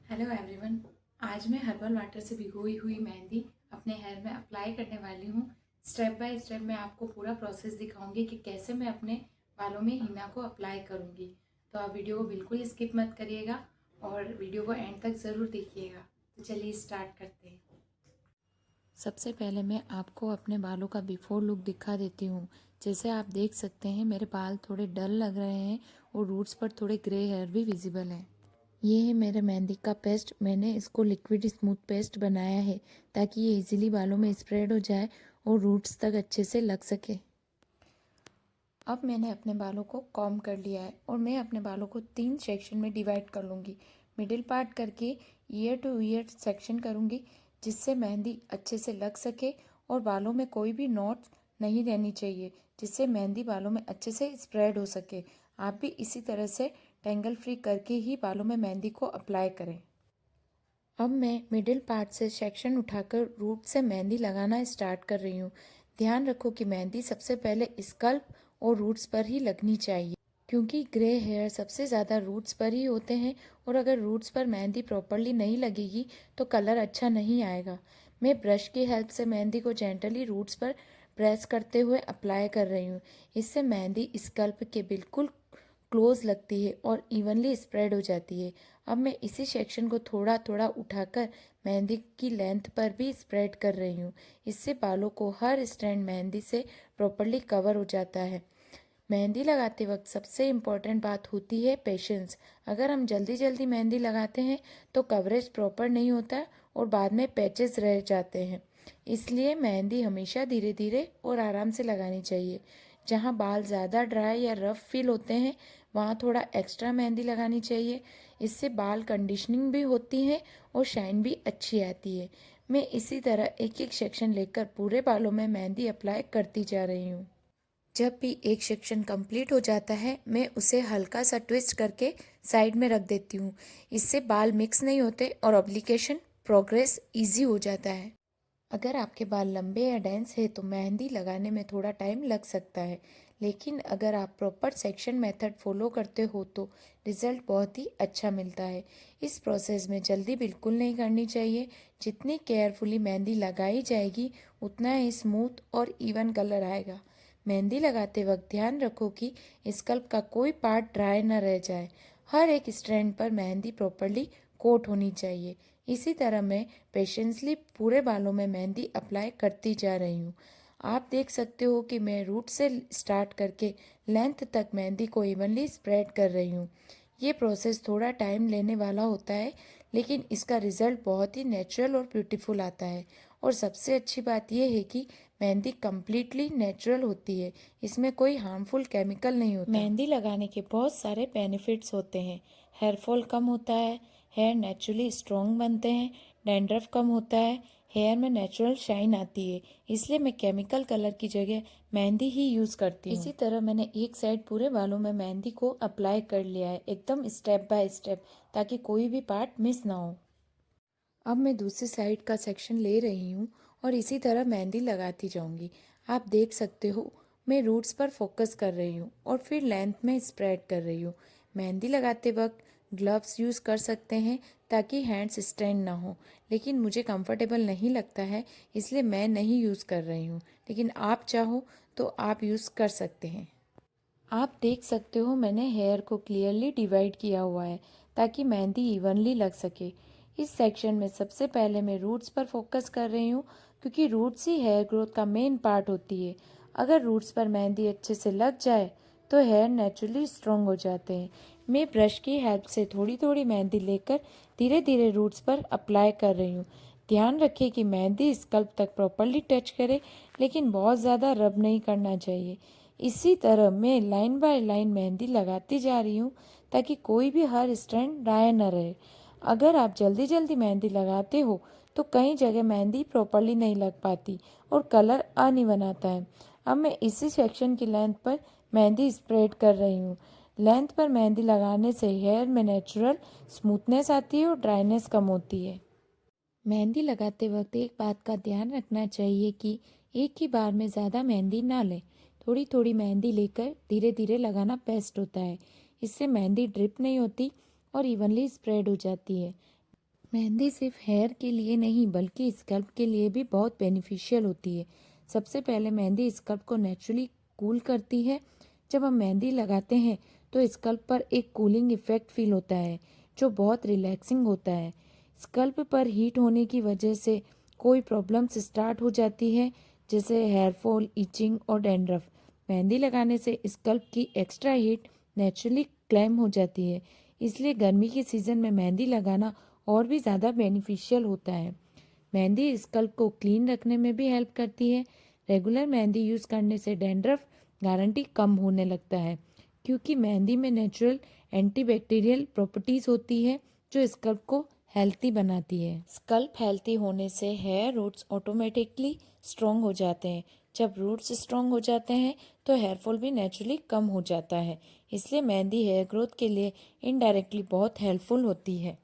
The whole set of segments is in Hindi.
Hello everyone. आज मैं हर्बल वाटर से भिगोई हुई मेहंदी अपने हेयर में अप्लाई करने वाली हूँ। स्टेप बाय स्टेप मैं आपको पूरा प्रोसेस दिखाऊंगी कि कैसे मैं अपने बालों में हिना को अप्लाई करूँगी। तो आप वीडियो को बिल्कुल स्किप मत करिएगा और वीडियो को एंड तक ज़रूर देखिएगा। तो चलिए स्टार्ट करते हैं। सबसे पहले मैं आपको अपने बालों का बिफोर लुक दिखा देती हूँ। जैसे आप देख सकते हैं मेरे बाल थोड़े डल लग रहे हैं और रूट्स पर थोड़े ग्रे हेयर भी विजिबल हैं। ये है मेरे मेहंदी का पेस्ट। मैंने इसको लिक्विड स्मूथ पेस्ट बनाया है ताकि ये इजीली बालों में स्प्रेड हो जाए और रूट्स तक अच्छे से लग सके। अब मैंने अपने बालों को कॉम्ब कर लिया है और मैं अपने बालों को 3 सेक्शन में डिवाइड कर लूँगी। मिडिल पार्ट करके ईयर टू ईयर सेक्शन करूँगी जिससे मेहंदी अच्छे से लग सके और बालों में कोई भी नॉट नहीं रहनी चाहिए, जिससे मेहंदी बालों में अच्छे से स्प्रेड हो सके। आप भी इसी तरह से टेंगल फ्री करके ही बालों में मेहंदी को अप्लाई करें। अब मैं मिडिल पार्ट से सेक्शन उठाकर रूट से मेहंदी लगाना स्टार्ट कर रही हूँ। ध्यान रखो कि मेहंदी सबसे पहले स्कल्प और रूट्स पर ही लगनी चाहिए, क्योंकि ग्रे हेयर सबसे ज़्यादा रूट्स पर ही होते हैं और अगर रूट्स पर मेहंदी प्रॉपरली नहीं लगेगी तो कलर अच्छा नहीं आएगा। मैं ब्रश की हेल्प से मेहंदी को जेंटली रूट्स पर प्रेस करते हुए अप्लाई कर रही हूँ। इससे मेहंदी स्कल्प के बिल्कुल क्लोज लगती है और इवनली स्प्रेड हो जाती है। अब मैं इसी सेक्शन को थोड़ा थोड़ा उठाकर मेहंदी की लेंथ पर भी स्प्रेड कर रही हूँ। इससे बालों को हर स्ट्रैंड मेहंदी से प्रॉपरली कवर हो जाता है। मेहंदी लगाते वक्त सबसे इम्पॉर्टेंट बात होती है पेशेंस। अगर हम जल्दी जल्दी मेहंदी लगाते हैं तो कवरेज प्रॉपर नहीं होता और बाद में पैचेस रह जाते हैं। इसलिए मेहंदी हमेशा धीरे धीरे और आराम से लगानी चाहिए। जहाँ बाल ज़्यादा ड्राई या रफ फील होते हैं वहाँ थोड़ा एक्स्ट्रा मेहंदी लगानी चाहिए। इससे बाल कंडीशनिंग भी होती है और शाइन भी अच्छी आती है। मैं इसी तरह एक एक सेक्शन लेकर पूरे बालों में मेहंदी अप्लाई करती जा रही हूँ। जब भी एक सेक्शन कंप्लीट हो जाता है मैं उसे हल्का सा ट्विस्ट करके साइड में रख देती हूँ। इससे बाल मिक्स नहीं होते और एप्लीकेशन प्रोग्रेस इजी हो जाता है। अगर आपके बाल लंबे या डेंस है तो मेहंदी लगाने में थोड़ा टाइम लग सकता है, लेकिन अगर आप प्रॉपर सेक्शन मेथड फॉलो करते हो तो रिजल्ट बहुत ही अच्छा मिलता है। इस प्रोसेस में जल्दी बिल्कुल नहीं करनी चाहिए। जितनी केयरफुली मेहंदी लगाई जाएगी उतना ही स्मूथ और इवन कलर आएगा। मेहंदी लगाते वक्त ध्यान रखो कि स्कल्प का कोई पार्ट ड्राई न रह जाए। हर एक स्ट्रैंड पर मेहंदी प्रॉपरली कोट होनी चाहिए। इसी तरह मैं पेशेंसली पूरे बालों में मेहंदी अप्लाई करती जा रही हूँ। आप देख सकते हो कि मैं रूट से स्टार्ट करके लेंथ तक मेहंदी को इवनली स्प्रेड कर रही हूँ। ये प्रोसेस थोड़ा टाइम लेने वाला होता है, लेकिन इसका रिजल्ट बहुत ही नेचुरल और ब्यूटीफुल आता है। और सबसे अच्छी बात यह है कि मेहंदी कम्प्लीटली नेचुरल होती है। इसमें कोई हार्मफुल केमिकल नहीं होता। मेहंदी लगाने के बहुत सारे बेनिफिट्स होते हैं। हेयर फॉल कम होता है, हेयर नेचुरली स्ट्रॉन्ग बनते हैं, डैंड्रफ कम होता है, हेयर में नेचुरल शाइन आती है। इसलिए मैं केमिकल कलर की जगह मेहंदी ही यूज़ करती हूँ। इसी तरह मैंने एक साइड पूरे बालों में मेहंदी को अप्लाई कर लिया है, एकदम स्टेप बाय स्टेप, ताकि कोई भी पार्ट मिस ना हो। अब मैं दूसरी साइड का सेक्शन ले रही हूँ और इसी तरह मेहंदी लगाती जाऊँगी। आप देख सकते हो मैं रूट्स पर फोकस कर रही हूँ और फिर लेंथ में स्प्रेड कर रही हूँ। मेहंदी लगाते वक्त ग्लव्स यूज़ कर सकते हैं ताकि हैंड्स स्ट्रेन ना हो, लेकिन मुझे कंफर्टेबल नहीं लगता है इसलिए मैं नहीं यूज़ कर रही हूँ, लेकिन आप चाहो तो आप यूज़ कर सकते हैं। आप देख सकते हो मैंने हेयर को क्लियरली डिवाइड किया हुआ है ताकि मेहंदी इवनली लग सके। इस सेक्शन में सबसे पहले मैं रूट्स पर फोकस कर रही हूँ, क्योंकि रूट्स ही हेयर ग्रोथ का मेन पार्ट होती है। अगर रूट्स पर मेहंदी अच्छे से लग जाए तो हेयर नेचुरली स्ट्रॉन्ग हो जाते हैं। मैं ब्रश की हेल्प से थोड़ी थोड़ी मेहंदी लेकर धीरे धीरे रूट्स पर अप्लाई कर रही हूँ। ध्यान रखें कि मेहंदी स्कल्प तक प्रॉपरली टच करे, लेकिन बहुत ज़्यादा रब नहीं करना चाहिए। इसी तरह मैं लाइन बाय लाइन मेहंदी लगाती जा रही हूँ ताकि कोई भी हर स्ट्रैंड ड्राई न रहे। अगर आप जल्दी जल्दी मेहंदी लगाते हो तो कई जगह मेहंदी प्रॉपरली नहीं लग पाती और कलर अनइवन आता है। अब मैं इसी सेक्शन की लेंथ पर मेहंदी स्प्रेड कर रही हूँ। लेंथ पर मेहंदी लगाने से हेयर में नेचुरल स्मूथनेस आती है और ड्राइनेस कम होती है। मेहंदी लगाते वक्त एक बात का ध्यान रखना चाहिए कि एक ही बार में ज़्यादा मेहंदी ना लें। थोड़ी थोड़ी मेहंदी लेकर धीरे धीरे लगाना बेस्ट होता है। इससे मेहंदी ड्रिप नहीं होती और इवनली स्प्रेड हो जाती है। मेहंदी सिर्फ हेयर के लिए नहीं बल्कि स्कल्प के लिए भी बहुत बेनिफिशियल होती है। सबसे पहले मेहंदी स्कल्प को नेचुरली कूल करती है। जब हम मेहंदी लगाते हैं तो स्कल्प पर एक कूलिंग इफेक्ट फील होता है जो बहुत रिलैक्सिंग होता है। स्कल्प पर हीट होने की वजह से कोई प्रॉब्लम्स स्टार्ट हो जाती है जैसे हेयर फॉल, इचिंग और डैंड्रफ। मेहंदी लगाने से स्कल्प की एक्स्ट्रा हीट नेचुरली क्लेम हो जाती है, इसलिए गर्मी के सीज़न में मेहंदी लगाना और भी ज़्यादा बेनिफिशियल होता है। मेहंदी स्कल्प को क्लीन रखने में भी हेल्प करती है। रेगुलर मेहंदी यूज़ करने से डैंड्रफ गारंटी कम होने लगता है क्योंकि मेहंदी में नेचुरल एंटीबैक्टीरियल प्रॉपर्टीज़ होती है जो स्कल्प को हेल्थी बनाती है। स्कल्प हेल्थी होने से हेयर रूट्स ऑटोमेटिकली स्ट्रॉन्ग हो जाते हैं। जब रूट्स स्ट्रॉन्ग हो जाते हैं तो हेयर फॉल भी नेचुरली कम हो जाता है। इसलिए मेहंदी हेयर ग्रोथ के लिए इनडायरेक्टली बहुत हेल्पफुल होती है।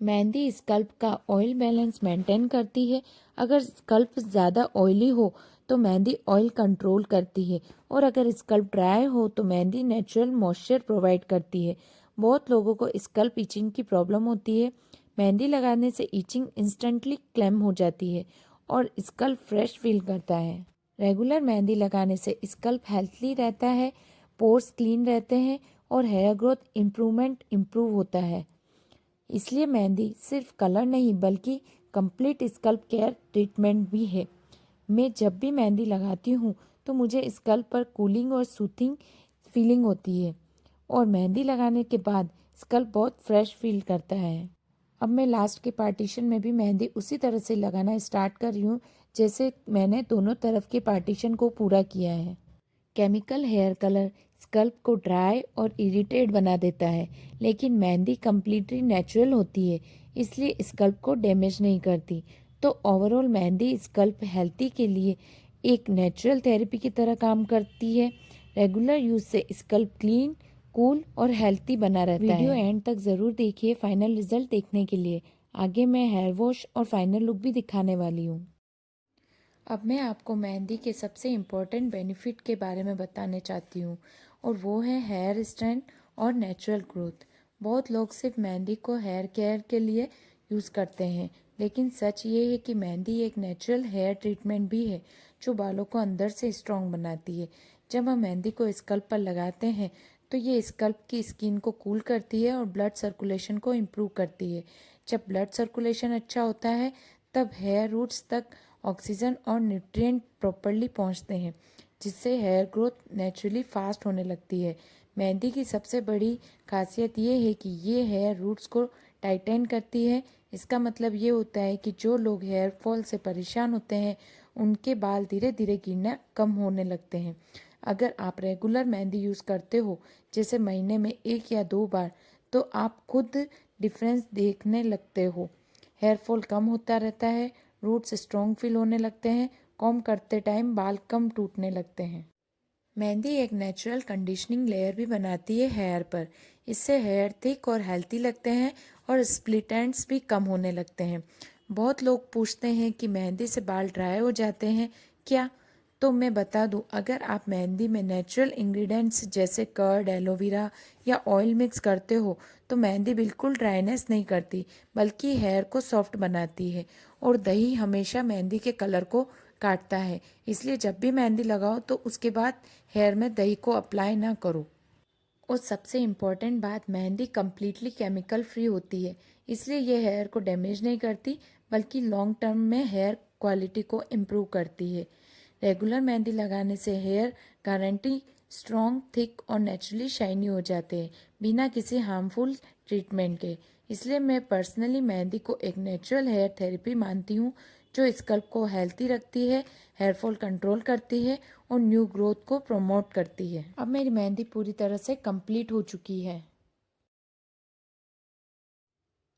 मेहंदी स्कल्प का ऑयल बैलेंस मेंटेन करती है। अगर स्कल्प ज़्यादा ऑयली हो तो मेहंदी ऑयल कंट्रोल करती है, और अगर स्कल्प ड्राई हो तो मेहंदी नेचुरल मॉइस्चर प्रोवाइड करती है। बहुत लोगों को स्कल्प इचिंग की प्रॉब्लम होती है। मेहंदी लगाने से इचिंग इंस्टेंटली क्लेम हो जाती है और स्कल्प फ्रेश फील करता है। रेगुलर मेहंदी लगाने से स्कल्प हेल्थी रहता है, पोर्स क्लीन रहते हैं और हेयर ग्रोथ इम्प्रूव होता है। इसलिए मेहंदी सिर्फ कलर नहीं बल्कि कंप्लीट स्कल्प केयर ट्रीटमेंट भी है। मैं जब भी मेहंदी लगाती हूँ तो मुझे स्कल्प पर कूलिंग और सूथिंग फीलिंग होती है, और मेहंदी लगाने के बाद स्कल्प बहुत फ्रेश फील करता है। अब मैं लास्ट के पार्टीशन में भी मेहंदी उसी तरह से लगाना स्टार्ट कर रही हूँ जैसे मैंने दोनों तरफ के पार्टीशन को पूरा किया है। केमिकल हेयर कलर स्कल्प को ड्राई और इरिटेट बना देता है, लेकिन मेहंदी कम्प्लीटली नेचुरल होती है, इसलिए स्कल्प को डैमेज नहीं करती। तो ओवरऑल मेहंदी स्कल्प हेल्थी के लिए एक नेचुरल थेरेपी की तरह काम करती है। रेगुलर यूज से स्कल्प क्लीन, कूल और हेल्थी बना रहता है। वीडियो एंड तक ज़रूर देखिए फाइनल रिजल्ट देखने के लिए। आगे मैं हेयर वॉश और फाइनल लुक भी दिखाने वाली हूँ। अब मैं आपको मेहंदी के सबसे इम्पोर्टेंट बेनिफिट के बारे में बताने चाहती हूँ, और वो है हेयर स्ट्रेंथ और नेचुरल ग्रोथ। बहुत लोग सिर्फ मेहंदी को हेयर केयर के लिए यूज़ करते हैं, लेकिन सच ये है कि मेहंदी एक नेचुरल हेयर ट्रीटमेंट भी है जो बालों को अंदर से स्ट्रॉन्ग बनाती है। जब हम मेहंदी को स्कल्प पर लगाते हैं तो ये स्कल्प की स्किन को कूल करती है और ब्लड सर्कुलेशन को इम्प्रूव करती है। जब ब्लड सर्कुलेशन अच्छा होता है तब हेयर रूट्स तक ऑक्सीजन और न्यूट्रिएंट प्रॉपरली पहुंचते हैं, जिससे हेयर ग्रोथ नेचुरली फास्ट होने लगती है। मेहंदी की सबसे बड़ी खासियत ये है कि ये हेयर रूट्स को टाइटन करती है। इसका मतलब ये होता है कि जो लोग हेयर फॉल से परेशान होते हैं उनके बाल धीरे धीरे गिरना कम होने लगते हैं। अगर आप रेगुलर मेहंदी यूज़ करते हो, जैसे महीने में 1 या 2 बार, तो आप खुद डिफरेंस देखने लगते हो। हेयर फॉल कम होता रहता है, रूट्स स्ट्रॉन्ग फील होने लगते हैं, कॉम्ब करते टाइम बाल कम टूटने लगते हैं। मेहंदी एक नेचुरल कंडीशनिंग लेयर भी बनाती है हेयर पर। इससे हेयर थिक और हेल्थी लगते हैं और स्प्लिट एंड्स भी कम होने लगते हैं। बहुत लोग पूछते हैं कि मेहंदी से बाल ड्राई हो जाते हैं क्या? तो मैं बता दूं, अगर आप मेहंदी में नेचुरल इंग्रेडिएंट्स जैसे कर्ड, एलोवेरा या ऑयल मिक्स करते हो तो मेहंदी बिल्कुल ड्राइनेस नहीं करती, बल्कि हेयर को सॉफ्ट बनाती है। और दही हमेशा मेहंदी के कलर को काटता है, इसलिए जब भी मेहंदी लगाओ तो उसके बाद हेयर में दही को अप्लाई ना करो। और सबसे इम्पॉर्टेंट बात, मेहंदी कम्प्लीटली केमिकल फ्री होती है, इसलिए ये हेयर को डैमेज नहीं करती बल्कि लॉन्ग टर्म में हेयर क्वालिटी को इम्प्रूव करती है। रेगुलर मेहंदी लगाने से हेयर गारंटी स्ट्रॉन्ग, थिक और नेचुरली शाइनी हो जाते हैं बिना किसी हार्मफुल ट्रीटमेंट के। इसलिए मैं पर्सनली मेहंदी को एक नेचुरल हेयर थेरेपी मानती हूँ जो स्कल्प को हेल्थी रखती है, हेयर फॉल कंट्रोल करती है और न्यू ग्रोथ को प्रमोट करती है। अब मेरी मेहंदी पूरी तरह से कंप्लीट हो चुकी है।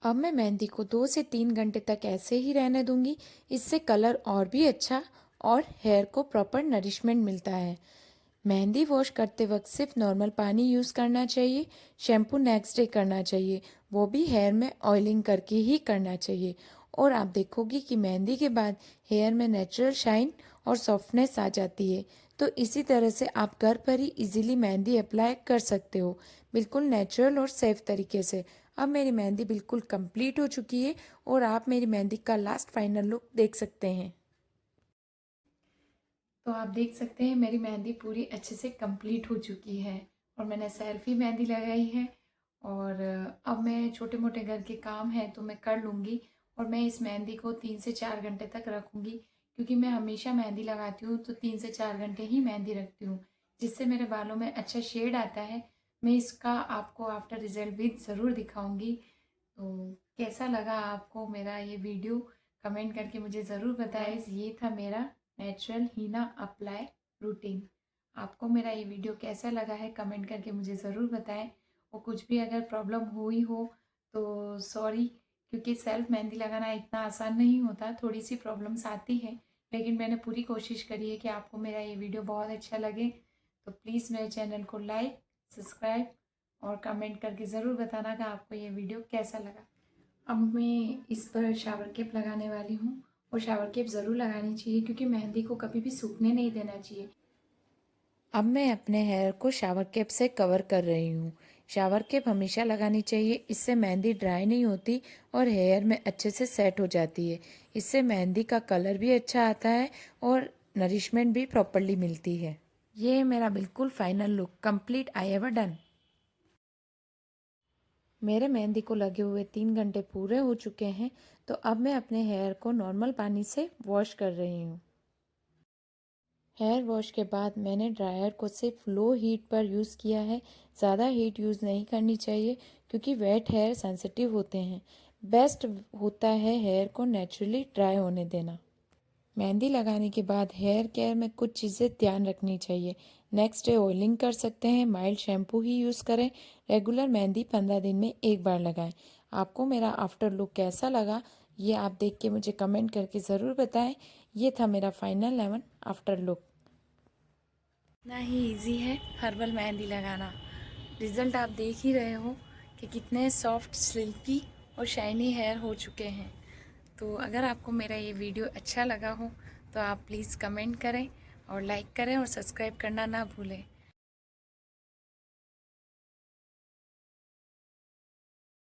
अब मैं मेहंदी को 2 से 3 घंटे तक ऐसे ही रहने दूंगी। इससे कलर और भी अच्छा और हेयर को प्रॉपर नरिशमेंट मिलता है। मेहंदी वॉश करते वक्त सिर्फ नॉर्मल पानी यूज़ करना चाहिए। शैम्पू नेक्स्ट डे करना चाहिए, वो भी हेयर में ऑयलिंग करके ही करना चाहिए। और आप देखोगी कि मेहंदी के बाद हेयर में नेचुरल शाइन और सॉफ्टनेस आ जाती है। तो इसी तरह से आप घर पर ही इजीली मेहंदी अप्लाई कर सकते हो, बिल्कुल नेचुरल और सेफ तरीके से। अब मेरी मेहंदी बिल्कुल कंप्लीट हो चुकी है और आप मेरी मेहंदी का लास्ट फाइनल लुक देख सकते हैं। तो आप देख सकते हैं मेरी मेहंदी पूरी अच्छे से कंप्लीट हो चुकी है और मैंने सेल्फी मेहंदी लगाई है। और अब मैं छोटे मोटे घर के काम हैं तो मैं कर लूँगी और मैं इस मेहंदी को 3 से 4 घंटे तक रखूँगी, क्योंकि मैं हमेशा मेहंदी लगाती हूँ तो 3 से 4 घंटे ही मेहंदी रखती हूँ, जिससे मेरे बालों में अच्छा शेड आता है। मैं इसका आपको आफ्टर रिजल्ट भी ज़रूर दिखाऊँगी। तो कैसा लगा आपको मेरा ये वीडियो, कमेंट करके मुझे ज़रूर बताएं। ये था मेरा नेचुरल हीना अप्लाई रूटीन। आपको मेरा ये वीडियो कैसा लगा है कमेंट करके मुझे ज़रूर बताएं। और कुछ भी अगर प्रॉब्लम हुई हो तो सॉरी, क्योंकि सेल्फ मेहंदी लगाना इतना आसान नहीं होता, थोड़ी सी प्रॉब्लम्स आती हैं, लेकिन मैंने पूरी कोशिश करी है कि आपको मेरा ये वीडियो बहुत अच्छा लगे। तो प्लीज़ मेरे चैनल को लाइक, सब्सक्राइब और कमेंट करके ज़रूर बताना कि आपको ये वीडियो कैसा लगा। अब मैं इस पर शावर कैप लगाने वाली हूँ और शावर कैप ज़रूर लगानी चाहिए, क्योंकि मेहंदी को कभी भी सूखने नहीं देना चाहिए। अब मैं अपने हेयर को शावर कैप से कवर कर रही हूँ। शावर कैप हमेशा लगानी चाहिए, इससे मेहंदी ड्राई नहीं होती और हेयर में अच्छे से सेट हो जाती है। इससे मेहंदी का कलर भी अच्छा आता है और नरिशमेंट भी प्रॉपरली मिलती है। ये मेरा बिल्कुल final look, complete I ever done. मेरे मेहंदी को लगे हुए 3 घंटे पूरे हो चुके हैं, तो अब मैं अपने हेयर को नॉर्मल पानी से वॉश कर रही हूँ। हेयर वॉश के बाद मैंने ड्रायर को सिर्फ लो हीट पर यूज़ किया है। ज़्यादा हीट यूज़ नहीं करनी चाहिए, क्योंकि वेट हेयर सेंसिटिव होते हैं। बेस्ट होता है हेयर को नेचुरली ड्राई होने देना। मेहंदी लगाने के बाद हेयर केयर में कुछ चीज़ें ध्यान रखनी चाहिए। नेक्स्ट डे ऑयलिंग कर सकते हैं, माइल्ड शैम्पू ही यूज़ करें। रेगुलर मेहंदी 15 दिन में एक बार लगाएं। आपको मेरा आफ्टर लुक कैसा लगा ये आप देख के मुझे कमेंट करके ज़रूर बताएं। ये था मेरा फाइनल लेमन आफ्टर लुक। इतना ही इजी है हर्बल मेहंदी लगाना। रिज़ल्ट आप देख ही रहे हो कि कितने सॉफ्ट, सिल्की और शाइनी हेयर हो चुके हैं। तो अगर आपको मेरा ये वीडियो अच्छा लगा हो तो आप प्लीज़ कमेंट करें और लाइक करें और सब्सक्राइब करना ना भूलें।